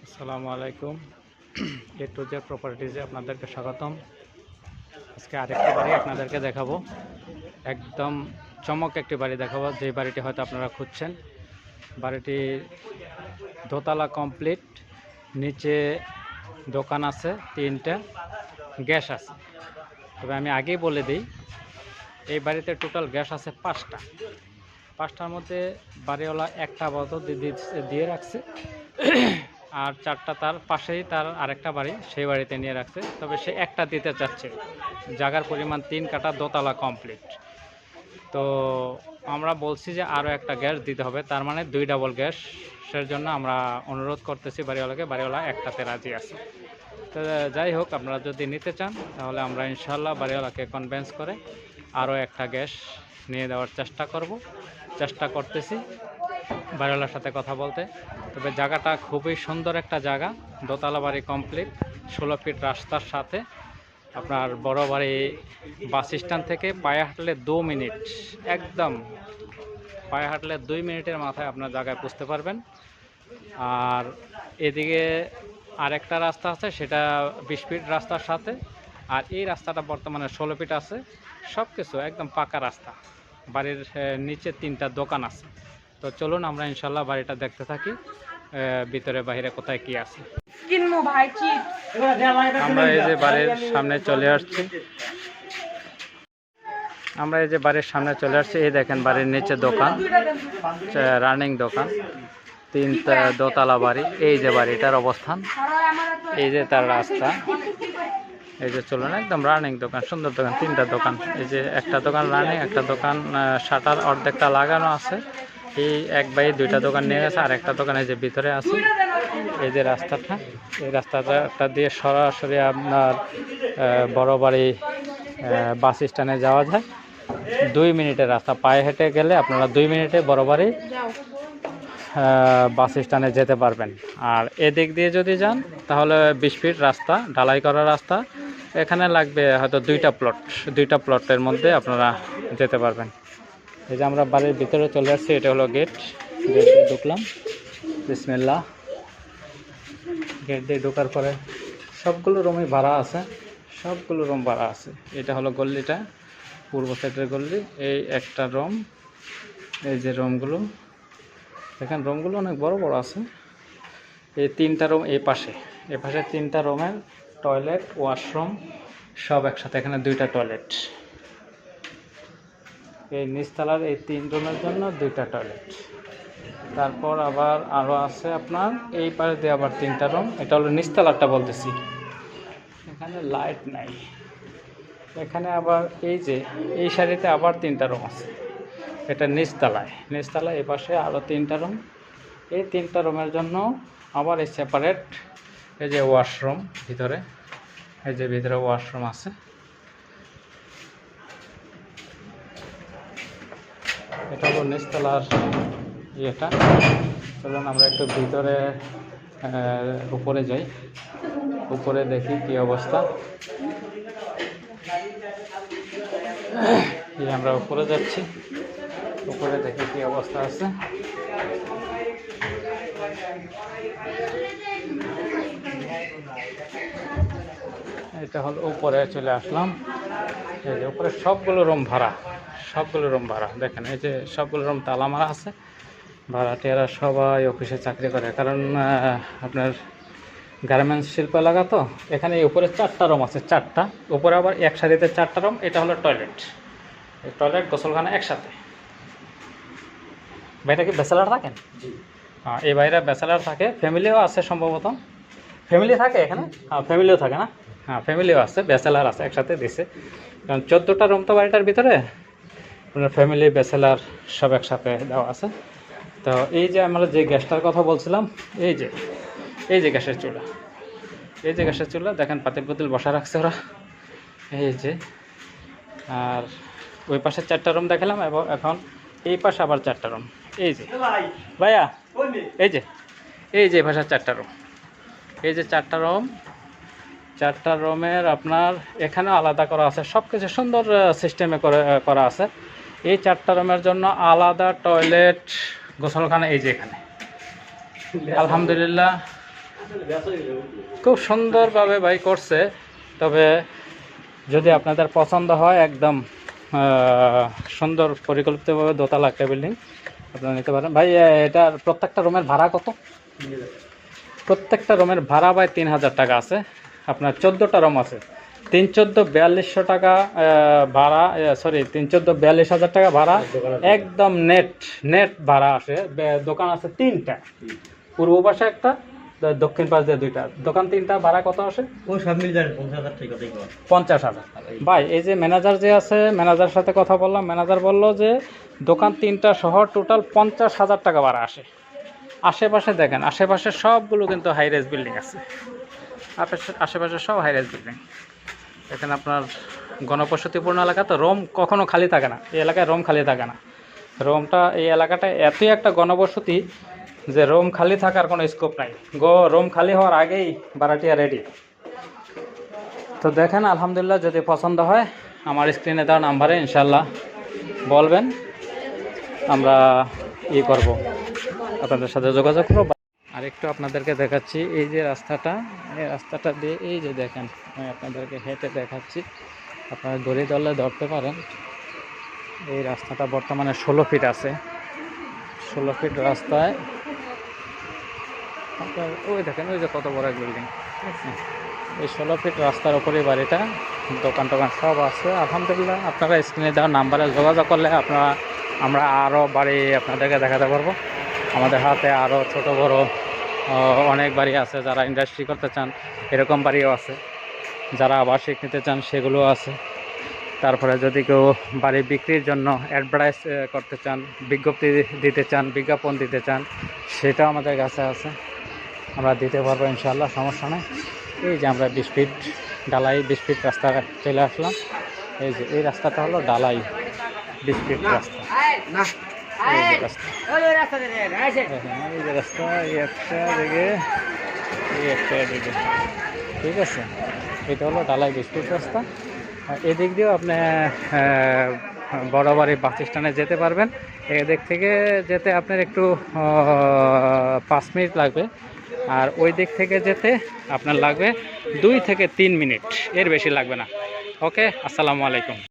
আসসালামু আলাইকুম। এ to Z প্রপার্টিজে আপনাদেরকে স্বাগতম। আজকে আরেকটি বাড়ি আপনাদেরকে দেখাবো, একদম চমক একটি বাড়ি দেখাবো, যে বাড়িটি হয়তো আপনারা খুঁজছেন। বাড়িটি দোতলা কমপ্লিট, নিচে দোকান আছে, 3টা গ্যাস আছে। তবে আমি আগেই বলে দিই, এই বাড়িতে টোটাল গ্যাস আছে 5টার মধ্যে বাড়িওয়ালা একটা আপাতত দিয়ে রাখছে, আর 4টা তার পাশেই তার আরেকটা বাড়ি, সেই বাড়িতে নিয়ে রাখছে। তবে সে একটা দিতে চাচ্ছে, জায়গার পরিমাণ 3 কাঠা, দোতলা কমপ্লিট। তো আমরা বলছি যে আরও একটা গ্যাস দিতে হবে, তার মানে 2 ডাবল গ্যাসের জন্য আমরা অনুরোধ করতেছি বাড়িওয়ালাকে। বাড়িওয়ালা একটাতে রাজি আছে। তো যাই হোক, আপনারা যদি নিতে চান তাহলে আমরা ইনশাল্লাহ বাড়িওয়ালাকে কনভিন্স করে আরও একটা গ্যাস নিয়ে দেওয়ার চেষ্টা করতেছি বাড়িওয়ালার সাথে কথা বলতে। তবে জায়গাটা খুবই সুন্দর একটা জায়গা, দোতলা বাড়ি কমপ্লিট, 16 ফিট রাস্তার সাথে। আপনার বড় বাড়ি বাস স্ট্যান্ড থেকে পায়ে হাঁটলে 2 মিনিট, একদম পায়ে হাঁটলে 2 মিনিটের মাথায় আপনার জায়গায় পৌঁছতে পারবেন। আর এদিকে আরেকটা রাস্তা আছে, সেটা 20 ফিট রাস্তার সাথে। আর এই রাস্তাটা বর্তমানে 16 ফিট আছে, সব কিছু একদম পাকা রাস্তা। বাড়ির নিচে 3টা দোকান আছে। তো চলুন আমরা ইনশাল্লাহ বাড়িটা দেখতে থাকি, ভিতরে বাইরে কোথায় কি আছে। আমরা এই যে বাড়ির সামনে চলে আসছি, এই দেখেন বাড়ির নিচে দোকান, রানিং দোকান, 3টা দোতলা বাড়ি। এই যে বাড়িটার অবস্থান, এই যে তার রাস্তা, এই যে চলুন, একদম রানিং দোকান, সুন্দর দোকান, 3টা দোকান। এই যে একটা দোকান রানিং, একটা দোকান শাটার অর্ধেকটা লাগানো আছে। এই এক ভাই 2টা দোকান নিয়ে গেছে, আর একটা দোকান এই যে ভিতরে আছে। এই যে রাস্তাটা, এই রাস্তাটা দিয়ে সরাসরি আপনার বড় বাড়ি বাস স্ট্যান্ডে যাওয়া যায়। 2 মিনিটের রাস্তা, পায়ে হেঁটে গেলে আপনারা 2 মিনিটে বড় বাড়ি বাস স্ট্যান্ডে যেতে পারবেন। আর এদিক দিয়ে যদি যান তাহলে 20 ফিট রাস্তা, ঢালাই করা রাস্তা, এখানে লাগবে হয়তো 2টা প্লটের মধ্যে আপনারা যেতে পারবেন। এই যে আমরা বাড়ির ভিতরে চলে আসছি, এটা হলো গেট দিয়ে ঢুকলাম, বিসমিল্লাহ। গেট দিয়ে ঢোকার পরে সবগুলো রুমই ভাড়া আছে, সবগুলো রুম ভাড়া আছে। এটা হলো গল্লিটা, পূর্ব সাইডের গল্লি। এই একটা রুম, এই যে রুমগুলো দেখেন, রুমগুলো অনেক বড় বড় আছে। এই 3টা রুম, এই পাশে 3টা রুমের টয়লেট, ওয়াশরুম সব একসাথে, এখানে 2টা টয়লেট। এই নিচতলার এই 3 রুমের জন্য 2টা টয়লেট। তারপর আবার আরও আছে আপনার এই পাশে দিয়ে আবার 3টা রুম। এটা হলো নিচতলাটা বলতেছি, এখানে লাইট নাই। এখানে আবার এই যে এই সারিতে আবার 3টা রুম আছে, এটা নিচতলায় এই পাশে আরও 3টা রুম। এই 3টা রুমের জন্য আবার এই সেপারেট, এই যে ওয়াশরুম ভিতরে, এই যে ভিতরে ওয়াশরুম আছে। এটা হলো নিচতলার ইয়েটা। চলুন আমরা একটু ভিতরে উপরে যাই, উপরে দেখি কি অবস্থা। আমরা উপরে যাচ্ছি, উপরে দেখি কি অবস্থা আছে। এটা হলো উপরে চলে আসলাম। এই যে উপরে সবগুলো রুম ভাড়া, দেখেন। এই যে সবগুলো রুম তালা মারা আছে। ভাড়াটিয়ারা সবাই অফিসে চাকরি করে, কারণ আপনার গার্মেন্টস শিল্প এলাকা তো। এখানে উপরে 4টা রুম আছে, 4টা উপরে, আবার এক সারিতে 4টা রুম। এটা হলো টয়লেট, এই টয়লেট গোসলখানা একসাথে। ভাইটা কি ব্যাচেলার থাকেন? হ্যাঁ, এই ভাইরা ব্যাচেলার থাকে, ফ্যামিলিও আছে সম্ভবত। ফ্যামিলি থাকে এখানে? হ্যাঁ, ফ্যামিলিও থাকে না? হ্যাঁ, ফ্যামিলিও আছে, ব্যাচেলার আছে, একসাথে দিছে। কারণ 14টা রুম তো বাড়িটার ভিতরে, আপনার ফ্যামিলি ব্যাচেলার সব একসাথে দেওয়া আছে। তো এই যে আমরা যে গ্যাসটার কথা বলছিলাম, এই যে গ্যাসের চুলা, দেখেন পাতিল পাতিল বসা রাখছে ওরা, এই যে। আর ওই পাশে 4টা রুম দেখালাম, এবং এখন এই পাশে আবার 4টা রুম। এই যে ভাইয়া, এই যে পাশে 4টা রুম, এই যে 4টা রুম, 4টা রুমের আপনার এখানে আলাদা করা আছে, সব কিছু সুন্দর সিস্টেমে করা আছে। এই 4টা রুমের জন্য আলাদা টয়লেট, গোসলখানা। এই যে এখানে আলহামদুলিল্লাহ খুব সুন্দরভাবে ভাই করছে। তবে যদি আপনাদের পছন্দ হয় একদম সুন্দর পরিকল্পিতভাবে দোতলা একটা বিল্ডিং আপনারা নিতে পারেন ভাই। এটার প্রত্যেকটা রুমের ভাড়া কত? প্রত্যেকটা রুমের ভাড়া ভাই 3000 টাকা আছে। আপনার 14টা রুম আছে, 3-14 4200 টাকা ভাড়া, সরি 3-14 42,000 টাকা ভাড়া একদম নেট ভাড়া আসে। দোকান আছে 3টা, পূর্ব পাশে একটা, দক্ষিণ পাশ দিয়ে 2টা দোকান, 3টা ভাড়া কত আসে? ওই সব মিল যায় 50,000 টাকা। 50,000। ভাই এই যে ম্যানেজার যে আছে, ম্যানেজার সাথে কথা বললাম, ম্যানেজার বললো যে দোকান 3টা সহ টোটাল 50,000 টাকা ভাড়া আসে। আশেপাশে দেখেন, আশেপাশে সবগুলো কিন্তু হাই রেজ বিল্ডিং আছে, আশেপাশে সব হাই রেজ বিল্ডিং। এখানে আপনার গণবসতিপূর্ণ এলাকা, তো রুম কখনো খালি থাকে না, এই এলাকায় রুম খালি থাকে না। রুমটা, এই এলাকাটা এতই একটা গণবসতি যে রুম খালি থাকার কোনো স্কোপ নাই। রুম খালি হওয়ার আগেই ভাড়াটিয়া রেডি। তো দেখেন, আলহামদুলিল্লাহ, যদি পছন্দ হয় আমার স্ক্রিনে দেওয়া নাম্বারে ইনশাল্লাহ বলবেন, আমরা করব, আপনাদের সাথে যোগাযোগ করব। আর একটু আপনাদেরকে দেখাচ্ছি, এই যে রাস্তাটা, এই রাস্তাটা দিয়ে এই যে দেখেন, আমি আপনাদেরকে হেঁটে দেখাচ্ছি, আপনারা দড়ি দলে ধরতে পারেন। এই রাস্তাটা বর্তমানে 16 ফিট আছে। 16 ফিট রাস্তায় আপনার ওই দেখেন, ওই যে কত বড় এক বিল্ডিং, ঠিক আছে? এই 16 ফিট রাস্তার উপরে বাড়িটা, দোকান টোকান সব আছে আলহামদুলিল্লাহ। আপনারা স্ক্রিনে দেওয়া নাম্বারে যোগাযোগ করলে আমরা আরও বাড়ি আপনাদেরকে দেখাতে পারবো। আমাদের হাতে আরও ছোট বড় অনেক বাড়ি আছে। যারা ইন্ডাস্ট্রি করতে চান এরকম বাড়িও আছে, যারা আবাসিক নিতে চান সেগুলো আছে। তারপরে যদি কেউ বাড়ি বিক্রির জন্য অ্যাডভার্টাইজ করতে চান, বিজ্ঞপ্তি দিতে চান, বিজ্ঞাপন দিতে চান, সেটাও আমাদের কাছে আছে, আমরা দিতে পারবো ইনশাআল্লাহ, সমস্যা নেই। এই যে আমরা 20 ফিট ঢালাই, 20 ফিট রাস্তা চলে আসলাম। এই যে এই রাস্তাটা হলো ঢালাই 20 ফিট রাস্তা। এই যে রাস্তা, এই যে রাস্তা, এই একটা দিকে, এই একটা দিকে, ঠিক আছে? এটা হলো ঢালাই 20 ফিট রাস্তা। এদিক দিয়েও আপনি বড়বাড়ি বাস স্ট্যান্ডে যেতে পারবেন। এদিক থেকে যেতে আপনার একটু 5 মিনিট লাগবে, আর ওই দিক থেকে যেতে আপনার লাগবে 2 থেকে 3 মিনিট, এর বেশি লাগবে না। ওকে, আসসালামু আলাইকুম।